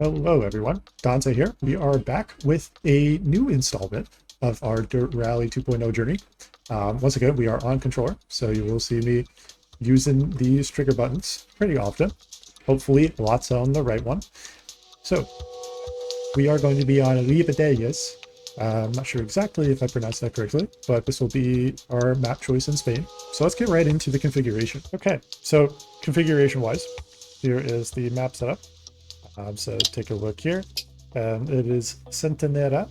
Hello everyone, Dante here. We are back with a new installment of our Dirt Rally 2.0 journey. Once again, we are on controller, so you will see me using these trigger buttons pretty often. Hopefully lots on the right one. So we are going to be on Ribadelles. I'm not sure exactly if I pronounced that correctly, but this will be our map choice in Spain. So let's get right into the configuration. Okay, so configuration-wise, here is the map setup. So take a look here. It is Centenera,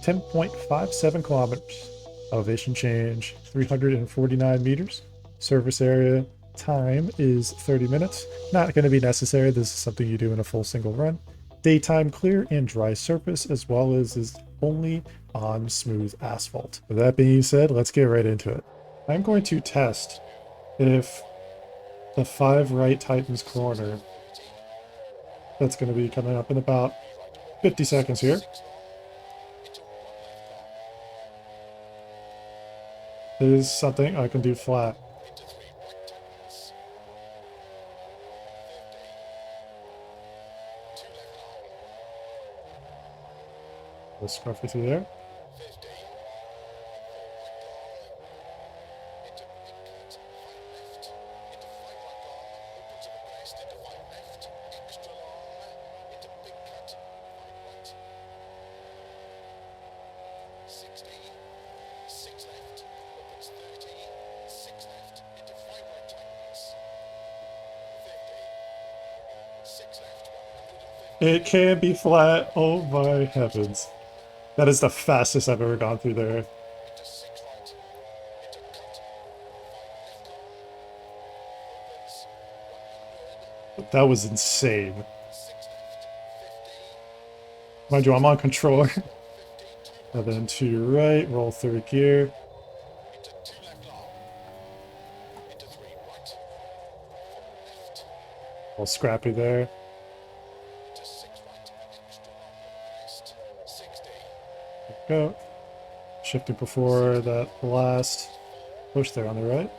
10.57 kilometers. Elevation change, 349 meters. Surface area time is 30 minutes. Not going to be necessary. This is something you do in a full single run. Daytime clear and dry surface, as well as is only on smooth asphalt. With that being said, let's get right into it. I'm going to test if the 5 right tightens corner. That's going to be coming up in about 50 seconds here. Is something I can do flat. Let's scruffy through there. It can be flat. Oh my heavens. That is the fastest I've ever gone through there. That was insane. Mind you, I'm on controller. And then to your right, roll third gear. All scrappy there. Go. Shifting before that last push there on the right.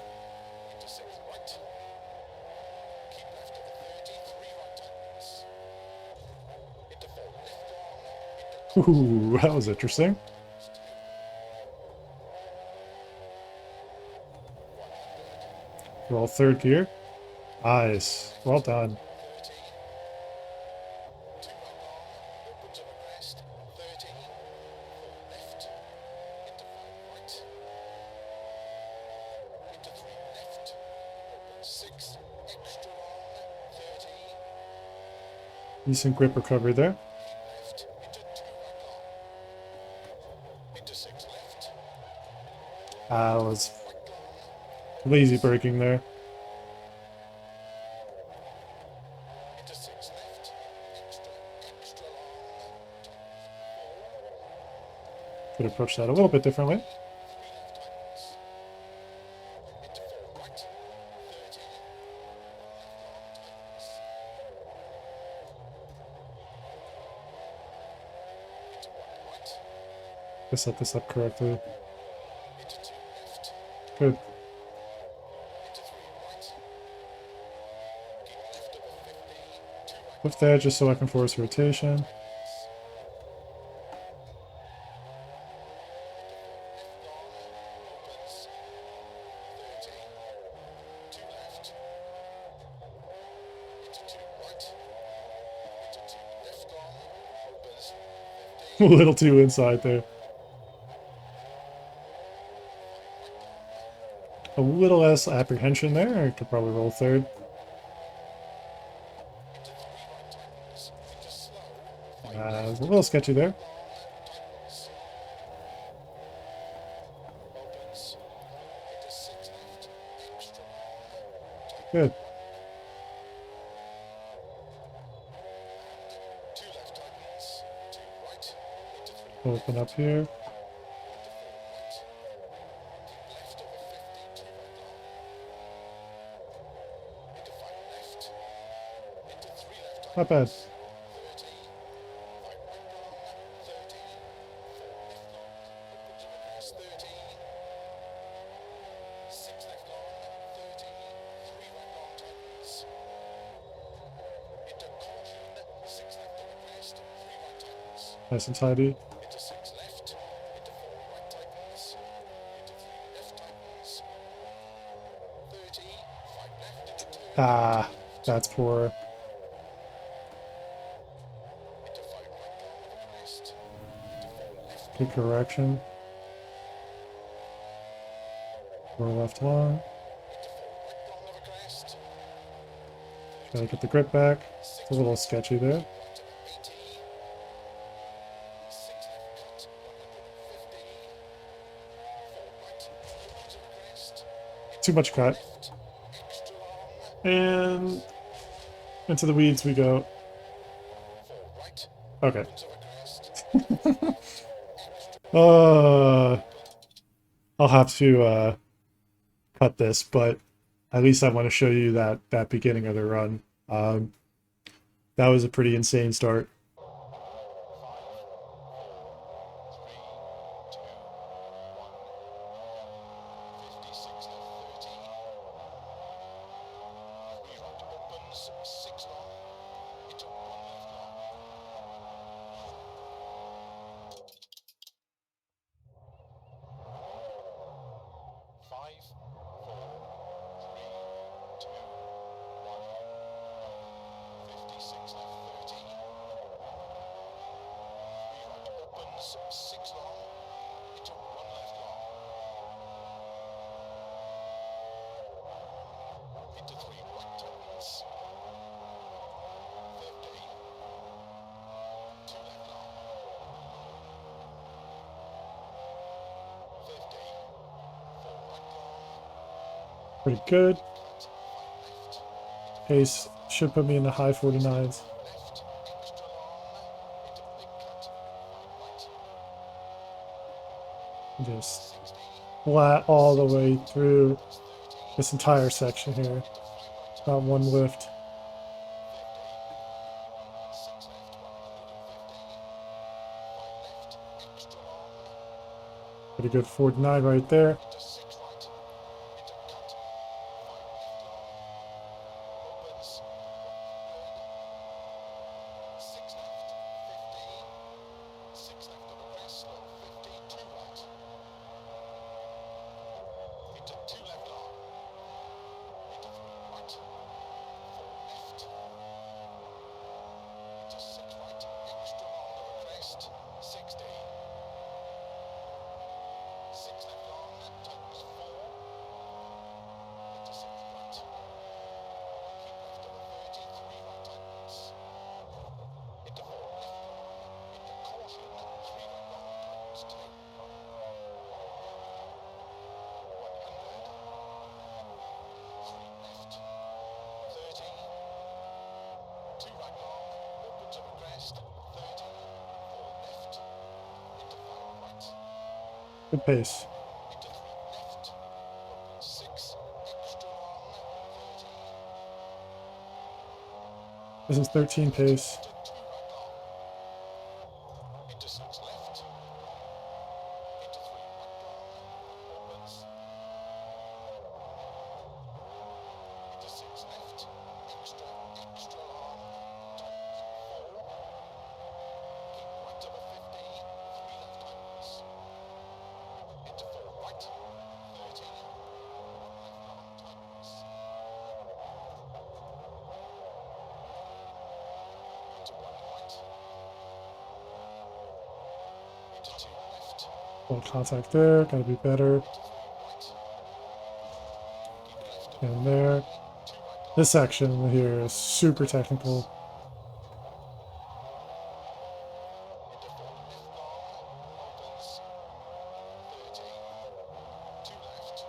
Ooh, that was interesting. Roll third gear. Nice. Well done. Decent grip recovery there. That was lazy braking there. Could approach that a little bit differently. To set this up correctly. Good. Lift that just so I can force rotation. A little too inside there. A little less apprehension there. I could probably roll third. It's a little sketchy there. Good. Open up here. Not bad. Nice and tidy. Into 6 left, into 4 right tightens, into 3 left tightens, 30, 5 left, into turn, 2 Ah, left, that's poor. into 5 right long over crest, into 4 left Good long, correction. 4 left long. into 4 right long over crest, Gotta 30, get the grip back. It's a 6 little right, sketchy there. keep right over 80, 6 left cut, 150, 4 right, opens over crest, into Too much 4 cut. left, extra long, And into the weeds we go. 4 right, Okay. opens over crest, into 3 left, extra Uh, opened, I'll have to cut this, but at least I want to show you that beginning of the run. Um, that was a pretty insane start. 5, 4, 3, 2, 1, 56 left 30, 3 right opens, 6 long, into 1 left long, 5, 4, 3, 2, 1, 56 left 30, 3 right opens, 6 long, into 1 left long, into 3 right tightens, 50, 2 left long, 50, 4 right long, Pretty good. keep cut, 5 left, into 5 Pace left long, should put me in the high 3 49s. left, extra long, into big cut, 5 right, Just 60, flat all the 6 way left, through opens 30, this entire 6 section left, here. into 5 right Not one tightens, lift. 50, 6 left, 150, 5 left, extra long, Pretty good 49 right there. into 6 right, into cut, 5 left long, opens 100, 6 left, 50, 6 left over crest, slow 50, 2 right, into 2 left long, into 3 right, 4 left, into 6 right, extra long over crest, 60, 6 left long, tightens 4, into 6 right, keep left over 30, 3 right tightens, into 4 left long, into caution, 3 right long, tightens 2, 100, 3 left, 30, 2 right long, opens over crest, 30, 4 left, into 5 right, Good pace. into 3 left, opens 6, extra long, 30, This is 4 13 left, pace. into 2 right long, into 6 left, into 3 right long, opens, into 6 left, extra, extra long, tightens 4, keep right over 50, 3 left tightens, into 4 right, 30, 1 left long tightens, into 1 right, into 2 left, Little contact there. Gotta be better. into 3 right, keep left over And 50, there. 2 right This long, section here is super tightens, technical. into 4 left long, opens, 30, 2 left,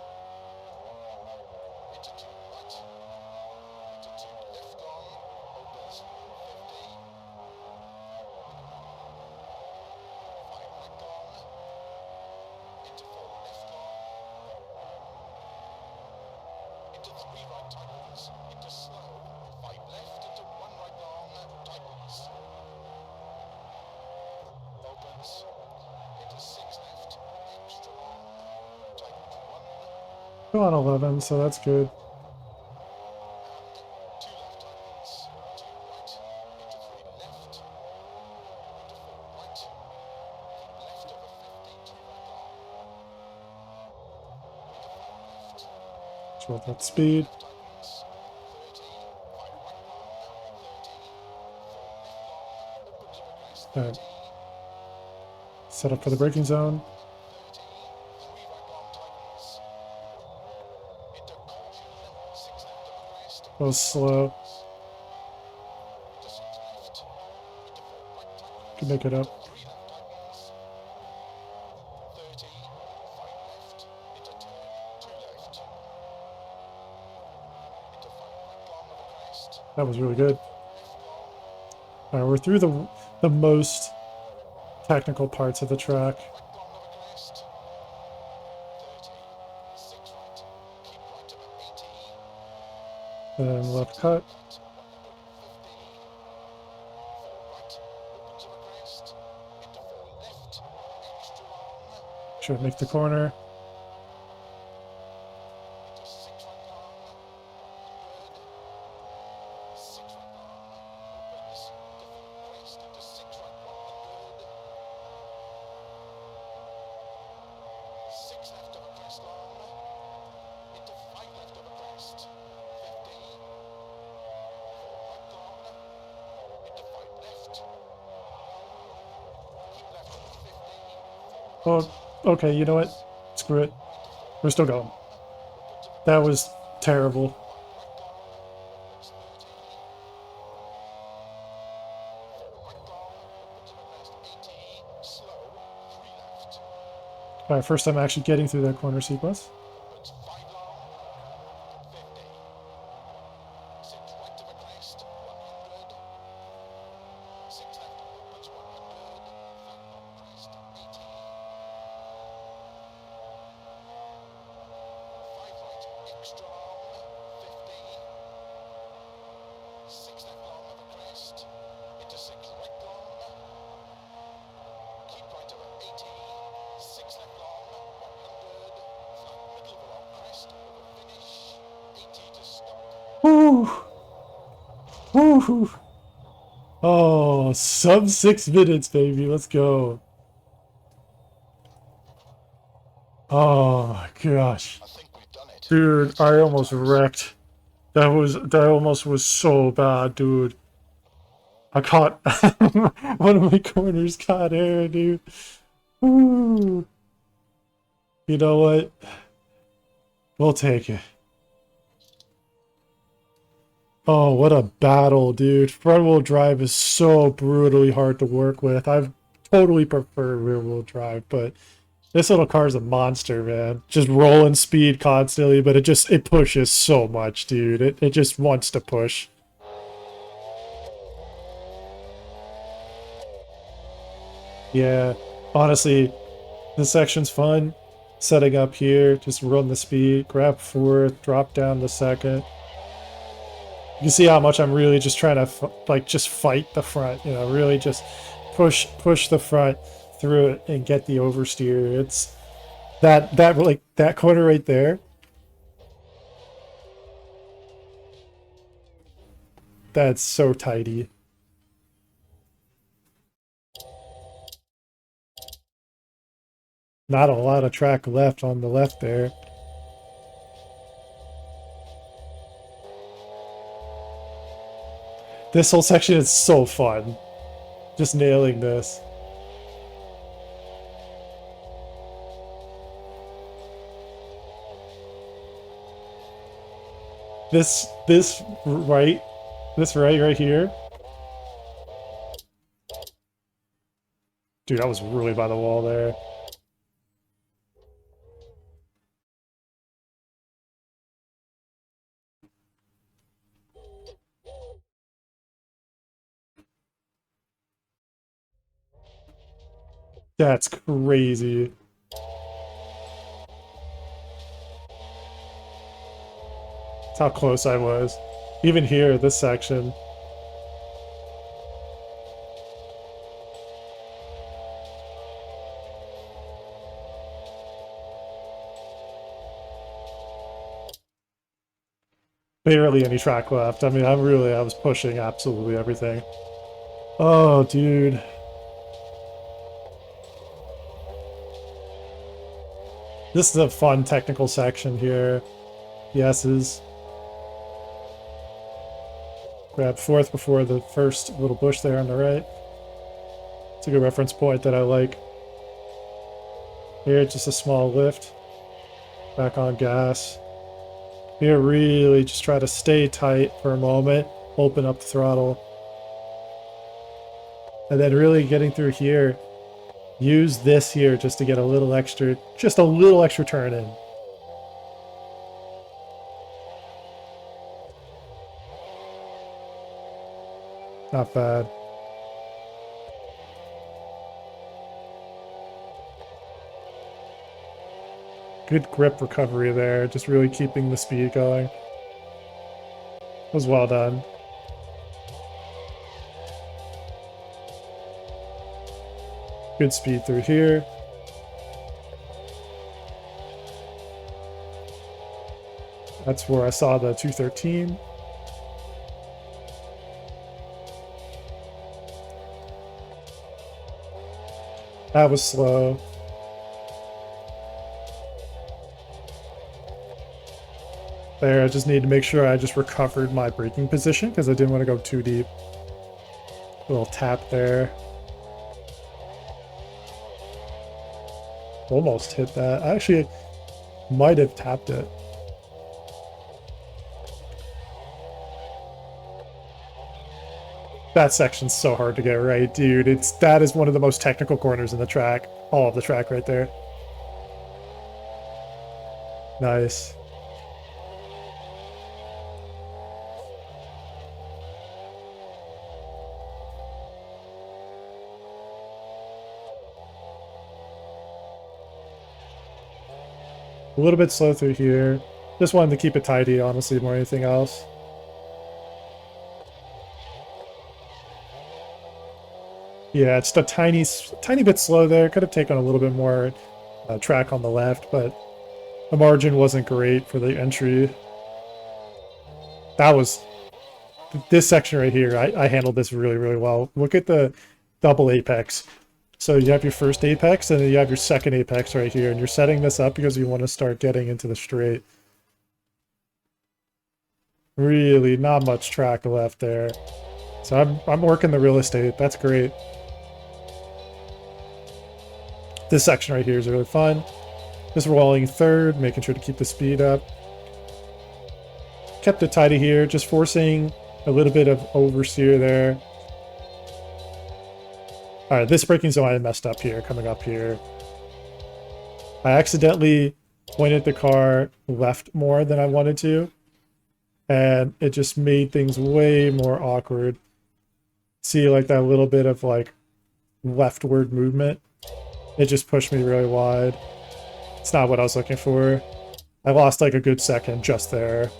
into 2 right, into 2 left long, opens, 50, 5 right long, into 4 left long, into 3 right tightens, into slow, 5 left, into 1 right long, tightens, opens, into 6 left, extra long, tightens 1, Still on 11, so that's good. and 2 left tightens, 2 right, into 3 left, into 4 right, Build that speed. left tightens, 30, 5 right long, 30, 4 left long, opens of a crest, 30, Set up for the braking zone. 30, 3 right long tightens, into caution, 6 left of a crest, Go slow. into 6 left, into 4 right tightens, Can make it up. 3 left tightens, 30, 5 left, into turn, 2 left, into 5 right long of a crest, That was really good. 4 left long, All right, we're through the most technical parts of the track. 4 right long of a crest, 30, 6 right, keep right of 80, And 6 left cut. left, 150, 4 right, opens of a crest, into 4 left, extra long, Should make the corner. into 6 right long, 100, 6 right long, opens, into 4 crest, into 6 right 100, 6 left of a crest long, into 5 left of a crest, 50, 4 right long, into 5 left, keep left of 50, 4 right, Oh, okay, you know what? Screw it. We're still going. That was terrible. 5 right long, opens 30, 4 right long, opens of a crest, 80, slow, 3 left, All right, first time actually getting through that corner sequence. opens 5 long, 50, 6 right of a crest, 100, 6 left, opens 100, flat long crest, 80, 5 right, extra long, 50, 6 left long of a crest, into 6 right long, keep right over 80, 6 left long, 100, flat middle of a long crest, over finish, 80 to stop. Woo! Woo! Oh, sub 6 minutes, baby. Let's go. Oh my gosh. I think we've done it. Dude, I almost wrecked. That almost was so bad, dude. I caught one of my corners caught air, dude. Woo. You know what? We'll take it. Oh, what a battle, dude. Front wheel drive is so brutally hard to work with. I totally prefer rear wheel drive, but this little car is a monster, man. Just rolling speed constantly, but it pushes so much, dude. It just wants to push. Yeah, honestly, this section's fun. Setting up here, just run the speed, grab fourth, drop down the second. You can see how much I'm really just trying to like just fight the front, you know, really just push the front through it and get the oversteer. It's that corner right there. That's so tidy. Not a lot of track left on the left there. This whole section is so fun. Just nailing this. This right, right here. Dude, I was really by the wall there. That's crazy. That's how close I was. Even here, this section. Barely any track left. I mean, I was pushing absolutely everything. Oh, dude. This is a fun technical section here. yeses. Grab fourth before the first little bush there on the right. It's a good reference point that I like. Here, just a small lift. Back on gas. Here, really just try to stay tight for a moment. Open up the throttle. And then really getting through here. Use this here just to get a little extra, just a little extra turn in. Not bad. Good grip recovery there, just really keeping the speed going. Was well done. Good speed through here. That's where I saw the 213. That was slow. There, I just need to make sure I just recovered my braking position because I didn't want to go too deep. A little tap there. Almost hit that. I actually might have tapped it. That section's so hard to get right, dude. That is one of the most technical corners in the track. All of the track right there. Nice. A little bit slow through here. Just wanted to keep it tidy, honestly, more than anything else. Yeah, it's a tiny bit slow there. Could have taken a little bit more track on the left, but the margin wasn't great for the entry. That was... This section right here, I handled this really, really well. Look at the double apex. So you have your first apex, and then you have your second apex right here, and you're setting this up because you want to start getting into the straight. Really not much track left there. So I'm working the real estate. That's great. This section right here is really fun. Just rolling third, making sure to keep the speed up. Kept it tidy here, just forcing a little bit of oversteer there. Alright, this braking zone I messed up here, coming up here. I accidentally pointed the car left more than I wanted to. And it just made things way more awkward. See, like that little bit of like leftward movement. It just pushed me really wide. It's not what I was looking for. I lost like a good second just there.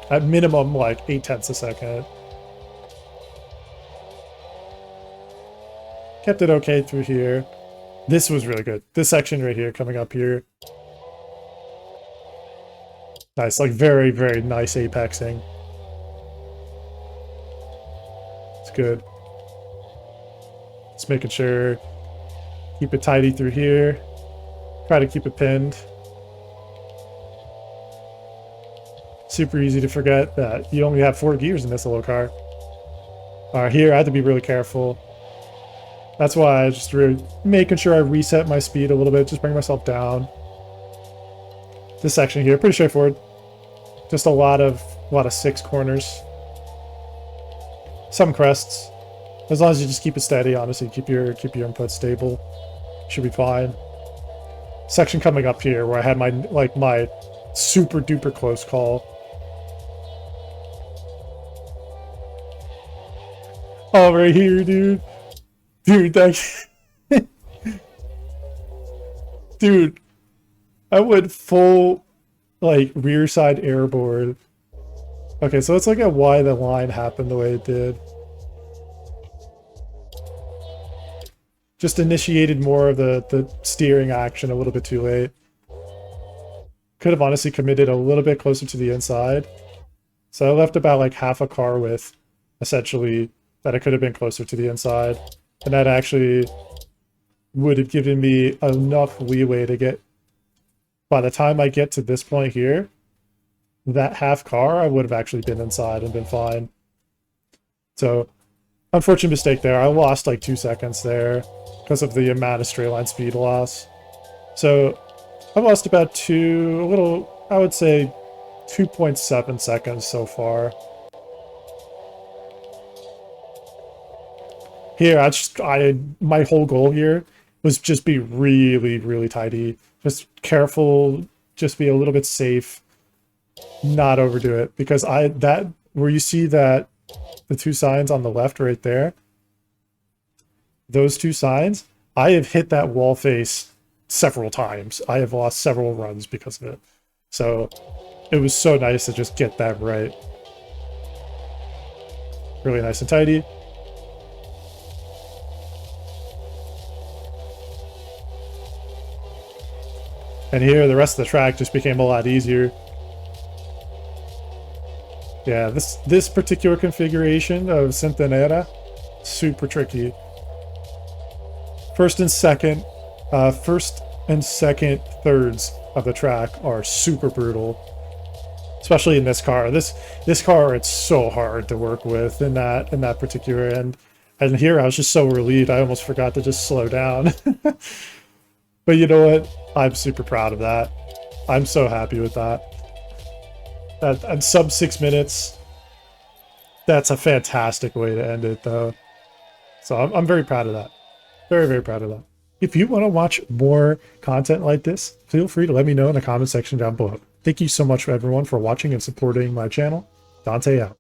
At minimum, like 0.8 a second. Kept it okay through here. This was really good. This section right here, coming up here. Nice, like very, very nice apexing. It's good. Just making sure, keep it tidy through here. Try to keep it pinned. Super easy to forget that you only have 4 gears in this little car. Here I had to be really careful. That's why I just really making sure I reset my speed a little bit, just bring myself down. This section here, pretty straightforward. Just a lot of 6 corners. Some crests. As long as you just keep it steady, honestly, keep your input stable, should be fine. Section coming up here where I had my super duper close call. Oh, right here, dude. Dude, that... Dude, I went full, like, rear side airboard. Okay, so let's look at why the line happened the way it did. Just initiated more of the steering action a little bit too late. Could have honestly committed a little bit closer to the inside. So I left about like half a car width, essentially, that it could have been closer to the inside. And that actually would have given me enough leeway to get by the time I get to this point here, that half car, I would have actually been inside and been fine. So, unfortunate mistake there. I lost like 2 seconds there because of the amount of straight line speed loss. So, I've lost about I would say 2.7 seconds so far. Here, my whole goal here was just be really, really tidy. Just careful, just be a little bit safe, not overdo it. Because where you see that, the 2 signs on the left right there, those 2 signs, I have hit that wall face several times. I have lost several runs because of it. So it was so nice to just get that right. Really nice and tidy. And here, the rest of the track just became a lot easier. Yeah, this particular configuration of Centenera, super tricky. First and second thirds of the track are super brutal, especially in this car. This car, it's so hard to work with in that particular end. And here, I was just so relieved, I almost forgot to just slow down. But you know what? I'm super proud of that. I'm so happy with that. At sub 6 minutes, that's a fantastic way to end it, though. So I'm very proud of that. Very, very proud of that. If you want to watch more content like this, feel free to let me know in the comment section down below. Thank you so much, everyone, for watching and supporting my channel. Dante out.